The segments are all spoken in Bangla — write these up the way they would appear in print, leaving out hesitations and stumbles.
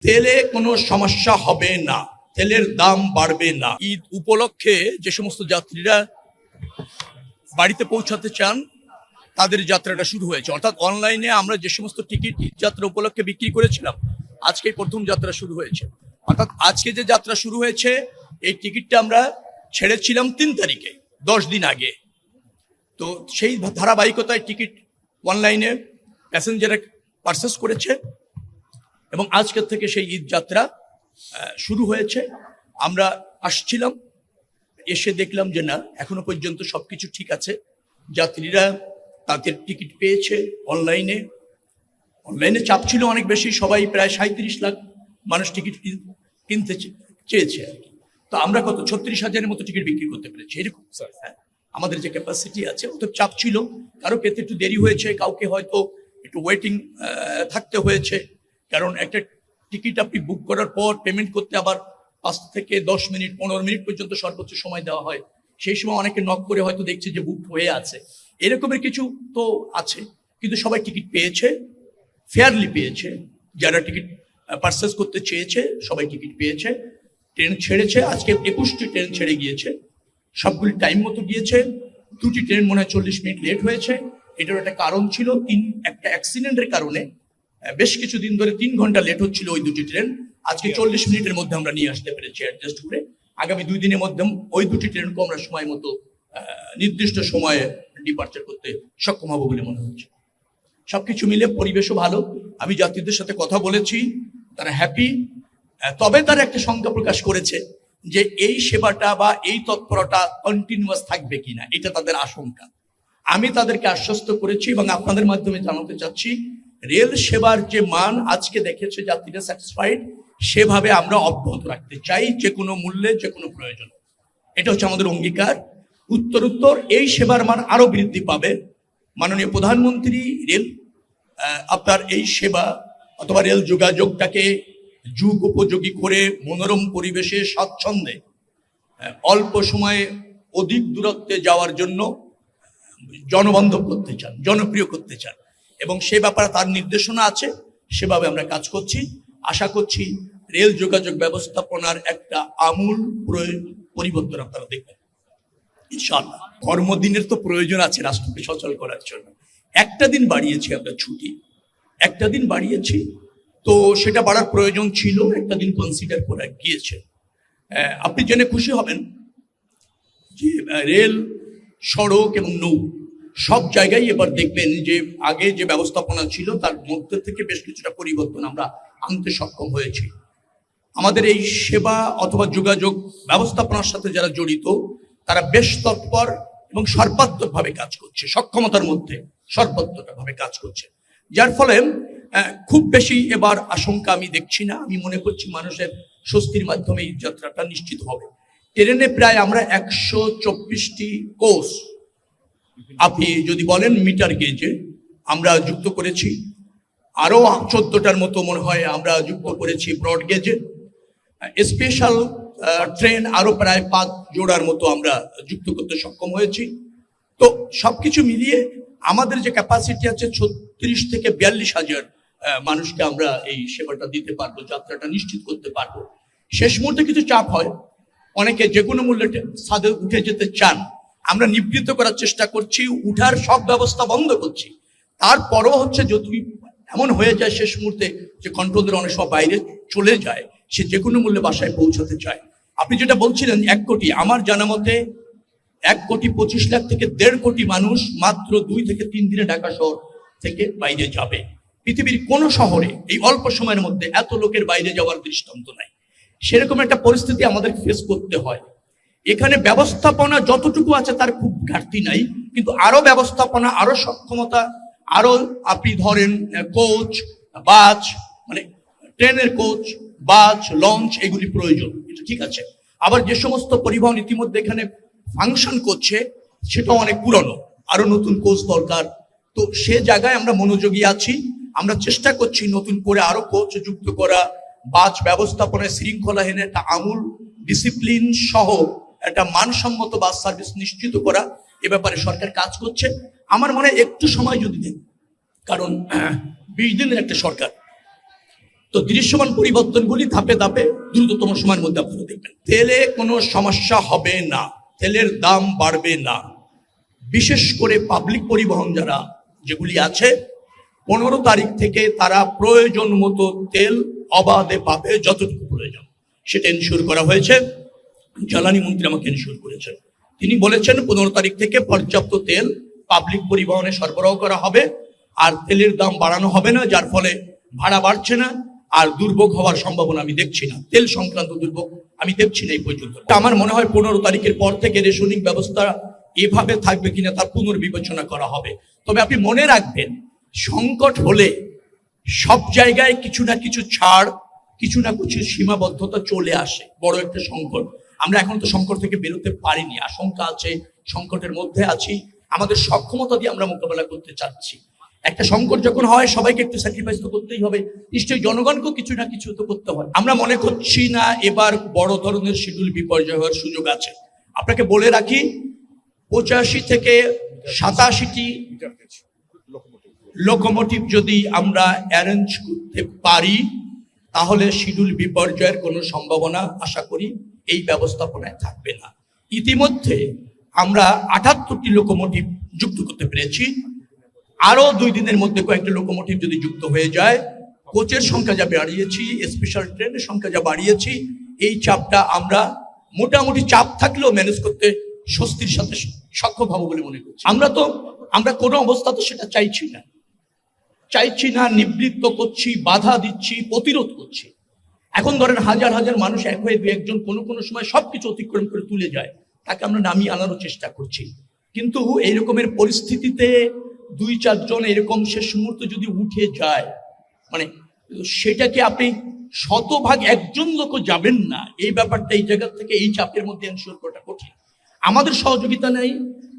তেলে কোনো সমস্যা হবে না, তেলের দাম বাড়বে না। ঈদ উপলক্ষে যে সমস্ত যাত্রীরা বাড়িতে পৌঁছাতে চান তাদের যাত্রাটা শুরু হয়েছে, অর্থাৎ অনলাইনে আমরা যে সমস্ত টিকিট যাত্রা উপলক্ষে বিক্রি করেছিলাম আজকেই প্রথম যাত্রা শুরু হয়েছে। অর্থাৎ আজকে যে যাত্রা শুরু হয়েছে এই টিকিটটা আমরা ছেড়েছিলাম 3 তারিখে, 10 দিন আগে। তো সেই ধারাবাহিকতায় টিকিট অনলাইনে প্যাসেঞ্জার পারচেস করেছে এবং আজকের থেকে সেই ঈদ যাত্রা শুরু হয়েছে। আমরা আসছিলাম, এসে দেখলাম যে না, এখনো পর্যন্ত সবকিছু ঠিক আছে। যাত্রীরা তাদের টিকিট পেয়েছে অনলাইনে চাপ ছিল অনেক বেশি, সবাই প্রায় 37 লাখ মানুষ টিকিট কিনতে চেয়েছে আর কি। তো আমরা কত 36,000-এর মতো টিকিট বিক্রি করতে পেরেছি এরকম। হ্যাঁ, আমাদের যে ক্যাপাসিটি আছে অত চাপ ছিল, কারো পেতে একটু দেরি হয়েছে, কাউকে হয়তো একটু ওয়েটিং থাকতে হয়েছে, কারণ একটা টিকিট আপনি বুক করার পর পেমেন্ট করতে আবার 5 থেকে 10 মিনিট 15 মিনিট পর্যন্ত সর্বোচ্চ সময় দেওয়া হয়। সেই সময় অনেকে নক করে হয়তো দেখছে যে বুক হয়ে আছে, এরকমের কিছু তো আছে। কিন্তু সবাই টিকিট পেয়েছে, ফেয়ারলি পেয়েছে। যারা টিকিট পারচেস করতে চেয়েছে সবাই টিকিট পেয়েছে। ট্রেন ছেড়েছে, আজকে 21টি ট্রেন ছেড়ে গিয়েছে, সবগুলি টাইম মতো গিয়েছে। 2টি ট্রেন মনে হয় 40 মিনিট লেট হয়েছে। এটার একটা কারণ ছিল, একটা অ্যাক্সিডেন্টের কারণে বেশ কিছুদিন ধরে 3 ঘন্টা লেট হচ্ছিল ওই 2টি ট্রেন। আজকে 40 মিনিটের মধ্যে আমরা নিয়ে আসতে পেরেছি অ্যাডজাস্ট করে। আগামী 2 দিনের মধ্যে ওই 2টি ট্রেনকে আমরা সময় মতো নির্দিষ্ট সময়ে ডিপার্চার করতে সক্ষম হবো বলে মনে হচ্ছে। সবকিছু মিলে পরিবেশও ভালো। আমি যাত্রীদের সাথে কথা বলেছি, তারা হ্যাপি। তবে তারা একটা শঙ্কা প্রকাশ করেছে যে এই সেবাটা বা এই তৎপরতা কন্টিনিউয়াস থাকবে কিনা, এটা তাদের আশঙ্কা। আমি তাদেরকে আশ্বস্ত করেছি এবং আপনাদের মাধ্যমে জানাতে চাচ্ছি, রেল সেবার যে মান আজকে দেখেছে যাত্রীরা স্যাটিসফাইড, সেভাবে আমরা অব্যাহত রাখতে চাই, যে কোনো মূল্যে, যে কোনো প্রয়োজন। এটা হচ্ছে আমাদের অঙ্গীকার। উত্তর এই সেবার মান আরো বৃদ্ধি পাবে। মাননীয় প্রধানমন্ত্রী রেল আপনার এই সেবা অথবা রেল যোগাযোগটাকে যুগ উপযোগী করে মনোরম পরিবেশে স্বাচ্ছন্দ্যে অল্প সময়ে অধিক দূরত্বে যাওয়ার জন্য জনবান্ধব করতে চান, জনপ্রিয় করতে চান, এবং সে ব্যাপারে তার নির্দেশনা আছে। সেভাবে আমরা কাজ করছি। আশা করছি রেল যোগাযোগ ব্যবস্থাপনার একটা আমূল পরিবর্তন আপনারা দেখবেন ইনশাআল্লাহ। কর্মদিনের তো প্রয়োজন আছে রাষ্ট্রকে সচল করার জন্য। একটা দিন বাড়িয়েছি আমরা ছুটি, একটা দিন বাড়িয়েছি, তো সেটা বাড়ার প্রয়োজন ছিল, একটা দিন কনসিডার করা গিয়েছে। আপনি জেনে খুশি হবেন যে রেল, সড়ক এবং নৌ সব জায়গায় এবার দেখবেন যে আগে যে ব্যবস্থাপনা ছিল তার মধ্যে থেকে বেশ কিছুটা পরিবর্তন আমরা আনতে সক্ষম হয়েছি। আমাদের এই সেবা অথবা যোগাযোগ ব্যবস্থাপনার সাথে যারা জড়িত তারা বেশ তৎপর এবং সর্বাত্মকভাবে কাজ করছে, সক্ষমতার মধ্যে সর্বাত্মকভাবে কাজ করছে, যার ফলে খুব বেশি এবার আশঙ্কা আমি দেখছি না। আমি মনে করছি মানুষের স্বস্তির মাধ্যমে এই যাত্রাটা নিশ্চিত হবে। ট্রেনে প্রায় আমরা 124টি কোচ, আপনি যদি বলেন মিটার গেজে, আমরা যুক্ত করেছি। আরো 14টার মতো মনে হয় আমরা যুক্ত করেছি ব্রড গেজে। স্পেশাল ট্রেন আরো প্রায় 5 জোড়ার মতো আমরা যুক্ত করতে সক্ষম হয়েছি। তো সবকিছু মিলিয়ে আমাদের যে ক্যাপাসিটি আছে 36 থেকে 42,000 মানুষকে আমরা এই সেবাটা দিতে পারবো, যাত্রাটা নিশ্চিত করতে পারবো। শেষ মুহূর্তে কিছু চাপ হয়, অনেকে যে কোনো মূল্যে ছাদে উঠে যেতে চান, আমরা নিবৃত্ত করার চেষ্টা করছি, উঠার সব ব্যবস্থা বন্ধ করছি। তারপরও হচ্ছে যদি এমন হয়ে যায় শেষ মুহূর্তে যে কন্ট্রোলের অনেক সব বাইরে চলে যায়, সে যে কোনো মূল্যে বাসায় পৌঁছাতে চায়। আপনি যেটা বলছিলেন 1 কোটি, আমার জানা মতে 1,25,00,000 থেকে 1.5 কোটি মানুষ মাত্র 2 থেকে 3 দিনে ঢাকা শহর থেকে বাইরে যাবে। পৃথিবীর কোন শহরে এই অল্প সময়ের মধ্যে এত লোকের বাইরে যাওয়ার দৃষ্টান্ত নাই। সেরকম একটা পরিস্থিতি আমাদের ফেস করতে হয়। এখানে ব্যবস্থাপনা যতটুকু আছে তার খুব ঘাটতি নাই, কিন্তু আরো ব্যবস্থাপনা, আরো সক্ষমতা, আরো আপনি ধরেন কোচ, বাস, মানে ট্রেনের কোচ, বাস, লঞ্চ, এগুলি প্রয়োজন, এটা ঠিক আছে। আবার যে সমস্ত পরিবহন ইতিমধ্যে এখানে ফাংশন করছে সেটা অনেক পুরনো, আরো নতুন কোচ দরকার। তো সে জায়গায় আমরা মনোযোগী আছি। আমরা চেষ্টা করছি নতুন করে আরো কোচ যুক্ত করা, বাস ব্যবস্থাপনায় শৃঙ্খলাহীন একটা আমূল ডিসিপ্লিন সহ একটা মানসম্মত বাস সার্ভিস নিশ্চিত করা, এ ব্যাপারে সরকার কাজ করছে। আমার মনে হয় একটু সময় যদি দেন, কারণ 20 দিনের একটা সরকার, তো দৃশ্যমান পরিবর্তনগুলি ধাপে ধাপে দ্রুততম সময়ের মধ্যে আপনারা দেখবেন। তেলে কোনো সমস্যা হবে না, তেলের দাম বাড়বে না। বিশেষ করে পাবলিক পরিবহন যারা যেগুলি আছে 15 তারিখ থেকে তারা প্রয়োজন মতো তেল অবাধে পাবে, যতটুকু প্রয়োজন সেটা এনশিওর করা হয়েছে। জ্বালানি মন্ত্রী আমাকে এনশিওর করেছেন, তিনি বলেছেন 15 তারিখ থেকে পর্যাপ্ত তেল পাবলিক পরিবহনে সরবরাহ করা হবে, আর তেলের দাম বাড়ানো হবে না, যার ফলে ভাড়া বাড়ছে না, আর দুর্ভোগ হওয়ার সম্ভাবনা আমি দেখছি না। তেল সংক্রান্ত দুর্ভোগ আমি দেখছি না এই পর্যন্ত। আমার মনে হয় 15 তারিখের পর থেকে রেশনিং ব্যবস্থা এভাবে থাকবে কিনা তার পুনর্বিবেচনা করা হবে। তবে আপনি মনে রাখবেন, সংকট হলে সব জায়গায় কিছু না কিছু ছাড়, কিছু না কিছু সীমাবদ্ধতা চলে আসে। বড় একটা সংকট, আমরা এখন তো সংকট থেকে বেরোতে পারিনি, আশঙ্কা আছে, সংকটের মধ্যে আছি, আমাদের সক্ষমতা দিয়ে আমরা মোকাবেলা করতে চাচ্ছি। একটা সংকট যখন হয় সবাইকে একটু স্যাক্রিফাইস তো করতেই হবে, নিশ্চয়ই জনগণকেও কিছু না কিছু তো করতে হয়। আমরা মনে করছি না এবার বড় ধরনের শিডিউল বিপর্যয় হওয়ার সুযোগ আছে। আপনাকে বলে রাখি, 85 থেকে 87টি লোকোমোটিভ যদি আমরা অ্যারেঞ্জ করতে পারি তাহলে শিডিউল বিপর্যয়ের কোনো সম্ভাবনা আশা করি এই ব্যবস্থাপনায় থাকবে না। ইতিমধ্যে আমরা 78টি লোকোমোটিভ যুক্ত করতে পেরেছি। আরো 2 দিনের মধ্যে কয়েকটি লোকোমোটিভ যদি যুক্ত হয়ে যায়, কোচের সংখ্যা যা বাড়িয়েছি, স্পেশাল ট্রেনের সংখ্যা যা বাড়িয়েছি, এই চাপটা আমরা মোটামুটি চাপ থাকলেও ম্যানেজ করতে স্বস্তির সাথে সক্ষম হবো বলে মনে করছি। আমরা কোনো অবস্থাতে সেটা চাইছি না, নিবৃত্ত করছি, বাধা দিচ্ছি, প্রতিরোধ করছি। এখন ধরেন হাজার হাজার মানুষ এক হয়ে 2-1 জন কোনো সময় সবকিছু অতিক্রম করে তুলে যায়, তাকে আমরা নামিয়ে আনারও চেষ্টা করছি। কিন্তু এই রকমের পরিস্থিতিতে 2-4 জন এরকম শেষ মুহূর্তে যদি উঠে যায়, মানে সেটাকে আপনি শতভাগ একজন লোকও যাবেন না, এই ব্যাপারটা এই জায়গা থেকে এই চাপের মধ্যে এনশিওর করাটা কঠিন। আমাদের সহযোগিতা নেই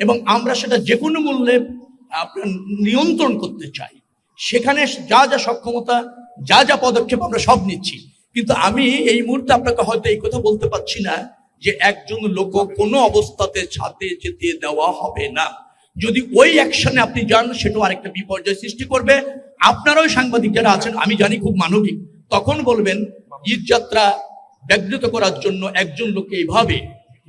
এবং আমরা সেটা যে কোনো মূল্যে আপনার নিয়ন্ত্রণ করতে চাই। সেখানে যা যা সক্ষমতা, যা যা পদক্ষেপ আমরা সব নিচ্ছি। কিন্তু আমি এই মুহূর্তে আপনাকে হয়তো এই কথা বলতে পারছি না যে একজন লোক কোনো অবস্থাতে ছাদে যেতে দেওয়া হবে না। যদি ওই অ্যাকশনে আপনি যান, সেটাও আরেকটা বিপর্যয় সৃষ্টি করবে। আপনারাও সাংবাদিক যারা আছেন, আমি জানি খুব মানবিক, তখন বলবেন ঈদযাত্রা ব্যাঘ্রিত করার জন্য একজন লোককে এইভাবে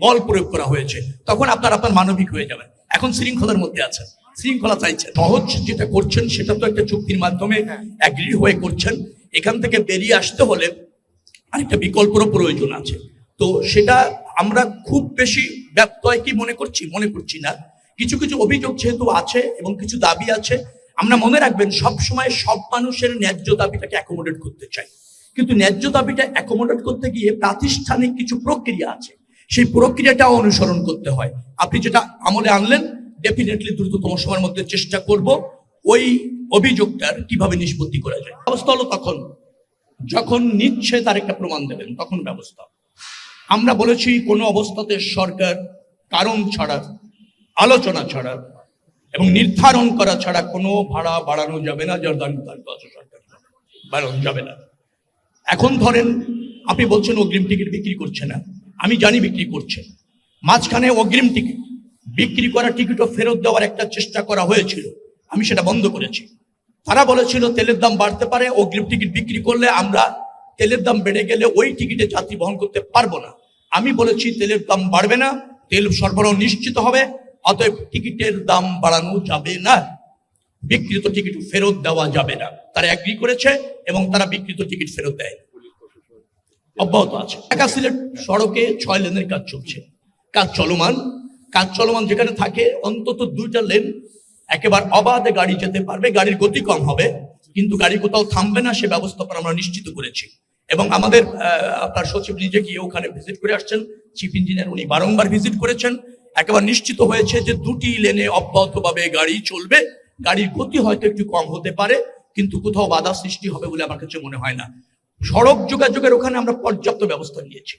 বল প্রয়োগ করা হয়েছে, তখন আপনার মানবিক হয়ে যাবেন। এখন শৃঙ্খলার মধ্যে আছেন, শৃঙ্খলা চাইছেন। সহজ যেটা করছেন সেটা তো একটা চুক্তির মাধ্যমে অ্যাগ্রি হয়ে করছেন। এখান থেকে বেরিয়ে আসতে হলে আরেকটা বিকল্পেরও প্রয়োজন আছে। তো সেটা আমরা খুব বেশি ব্যত্যয় কি মনে করছি না। কিছু কিছু অভিযোগ যেহেতু আছে এবং কিছু দাবি আছে, আমরা মনে রাখবেন সব সময় সব মানুষের ন্যায্য দাবিটাকে অ্যাকোমোডেট করতে চাই, কিন্তু ন্যায্য দাবিটা অ্যাকোমোডেট করতে গিয়ে প্রাতিষ্ঠানিক কিছু প্রক্রিয়া আছে, সেই প্রক্রিয়াটাও অনুসরণ করতে হয়। আপনি যেটা আমলে আনলেন, ডেফিনেটলি দ্রুততম সময়ের মধ্যে চেষ্টা করব ওই অভিযোগটার কিভাবে নিষ্পত্তি করা যায়। ব্যবস্থা হলো তখন যখন নিচ্ছে তার একটা প্রমাণ দেবেন, তখন ব্যবস্থা। আমরা বলেছি কোনো অবস্থাতে সরকার কারণ ছাড়া, আলোচনা ছাড়া এবং নির্ধারণ করা ছাড়া কোনো ভাড়া বাড়ানো যাবে না, যার দাবি সরকার বাড়ানো যাবে না। এখন ধরেন আপনি বলছেন অগ্রিম টিকিট বিক্রি করছে না, আমি জানি বিক্রি করছে। মাঝখানে অগ্রিম টিকিট বিক্রি করা টিকিটও ফেরত দেওয়ার একটা চেষ্টা করা হয়েছিল, আমি সেটা বন্ধ করেছি। তারা বলেছিল তেলের দাম বাড়তে পারে, অগ্রিম টিকিট বিক্রি করলে আমরা তেলের দাম বেড়ে গেলে ওই টিকিটে যাত্রী বহন করতে পারবো না। আমি বলেছি তেলের দাম বাড়বে না, তেল সরবরাহ নিশ্চিত হবে, অতএব টিকিটের দাম বাড়ানো যাবে না, বিক্রিত টিকিট ফেরত দেওয়া যাবে না। তারা এগ্রি করেছে এবং তারা বিক্রিত টিকিট ফেরত দেয়, অব্যাহত আছে। ঢাকা সিলেট সড়কে 6 লেনের কাজ চলছে, কাজ চলমান যেখানে থাকে অন্তত 2টা লেন একেবারে অবাধে গাড়ি যেতে পারবে, গাড়ির গতি কম হবে কিন্তু গাড়ি কোথাও থামবে না, সে ব্যবস্থাপনা আমরা নিশ্চিত করেছি। এবং আমাদের আপনার সচিব নিজে গিয়ে ওখানে ভিজিট করে আসছেন, চিফ ইঞ্জিনিয়ার উনি বারংবার ভিজিট করেছেন, একেবারে নিশ্চিত হয়েছে যে 2টি লেনে অব্যাহতভাবে গাড়ি চলবে। গাড়ির গতি হয়তো একটু কম হতে পারে কিন্তু কোথাও বাধা সৃষ্টি হবে বলে আমার কাছে মনে হয় না। সড়ক যোগাযোগের ওখানে আমরা পর্যাপ্ত ব্যবস্থা নিয়েছি,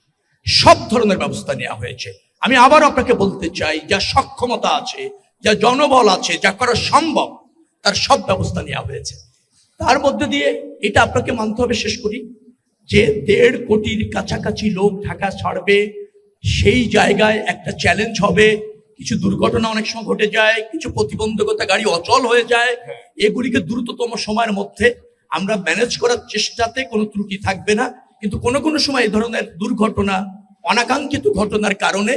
সব ধরনের ব্যবস্থা নেওয়া হয়েছে। আমি আবার আপনাকে বলতে চাই, যা সক্ষমতা আছে, যা জনবল আছে, যা করা সম্ভব, তার সব ব্যবস্থা নেওয়া হয়েছে। তার মধ্যে দিয়ে এটা আপনাকে মানতে হবে, শেষ করি, যে 1.5 কোটির কাছাকাছি লোক ঢাকা ছাড়বে, সেই জায়গায় একটা চ্যালেঞ্জ হবে। কিছু দুর্ঘটনা অনেক সময় ঘটে যায়, কিছু প্রতিবন্ধকতা, গাড়ি অচল হয়ে যায়, এগুলিকে দ্রুততম সময়ের মধ্যে আমরা ম্যানেজ করার চেষ্টাতে কোনো ত্রুটি থাকবে না, কিন্তু কোনো কোনো সময় এই ধরনের দুর্ঘটনা, অনাকাঙ্ক্ষিত ঘটনার কারণে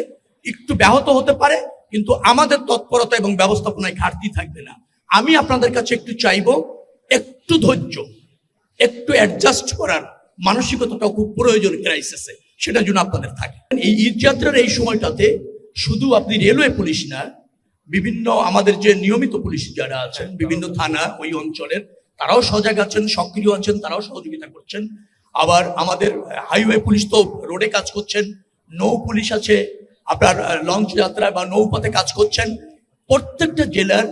একটু ব্যাহত হতে পারে, কিন্তু আমাদের তৎপরতা এবং ব্যবস্থাপনায় ঘাটতি থাকবে না। আমি আপনাদের কাছে একটু চাইবো, একটু ধৈর্য, একটু অ্যাডজাস্ট করার মানসিকতাটাও খুব প্রয়োজন ক্রাইসিসে, সেটা যেন আপনাদের থাকে। এই ঈদযাত্রার এই সময়টাতে শুধু আপনি রেলওয়ে পুলিশ না, বিভিন্ন আমাদের যে নিয়মিত পুলিশ যারা আছেন বিভিন্ন থানা ওই অঞ্চলের, তারাও সজাগ আছেন, সক্রিয় আছেন, তারাও সহযোগিতা করছেন। আবার আমাদের হাইওয়ে পুলিশ তো রোডে কাজ করছেন, নৌ পুলিশ আছে আপনার লঞ্চ যাত্রা বা নৌপথে কাজ করছেন। প্রত্যেকটা জেলার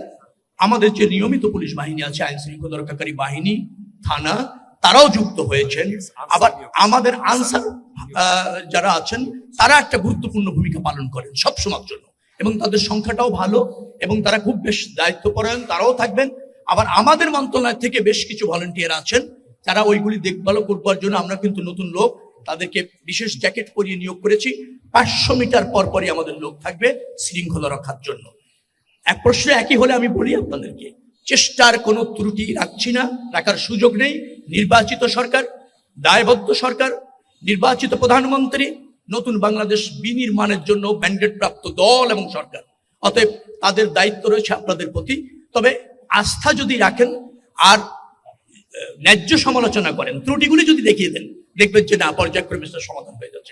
আমাদের যে নিয়মিত পুলিশ বাহিনী আছে, আইন শৃঙ্খলা রক্ষাকারী বাহিনী, থানা, তারাও যুক্ত হয়েছেন। আবার আমাদের আনসার যারা আছেন তারা একটা গুরুত্বপূর্ণ ভূমিকা পালন করেন সবসময়ের জন্য, এবং তাদের সংখ্যাটাও ভালো এবং তারা খুব বেশ দায়িত্বপরায়ণ, তারাও থাকবেন। আবার আমাদের মন্ত্রণালয় থেকে বেশ কিছু ভলান্টিয়ার আছেন যারা ওইগুলি দেখভাল করবার জন্য, আমরা কিন্তু নতুন লোক তাদেরকে বিশেষ জ্যাকেট পরিয়ে নিয়োগ করেছি। 500 মিটার পর পরই আমাদের লোক থাকবে শৃঙ্খলা রক্ষার জন্য। এক প্রশ্ন একই হলে আমি বলি আপনাদেরকে, চেষ্টার কোনো ত্রুটি রাখছি না, রাখার সুযোগ নেই। নির্বাচিত সরকার, দায়বদ্ধ সরকার, নির্বাচিত প্রধানমন্ত্রী, নতুন বাংলাদেশ বিনির্মাণের জন্য ম্যান্ডেট প্রাপ্ত দল এবং সরকার, অতএব তাদের দায়িত্ব রয়েছে আপনাদের প্রতি। তবে আস্থা যদি রাখেন আর ন্যায্য সমালোচনা করেন, ত্রুটিগুলি যদি দেখিয়ে দেন, দেখবেন যে না, পর্যায়ক্রমে সমাধান হয়ে যাচ্ছে।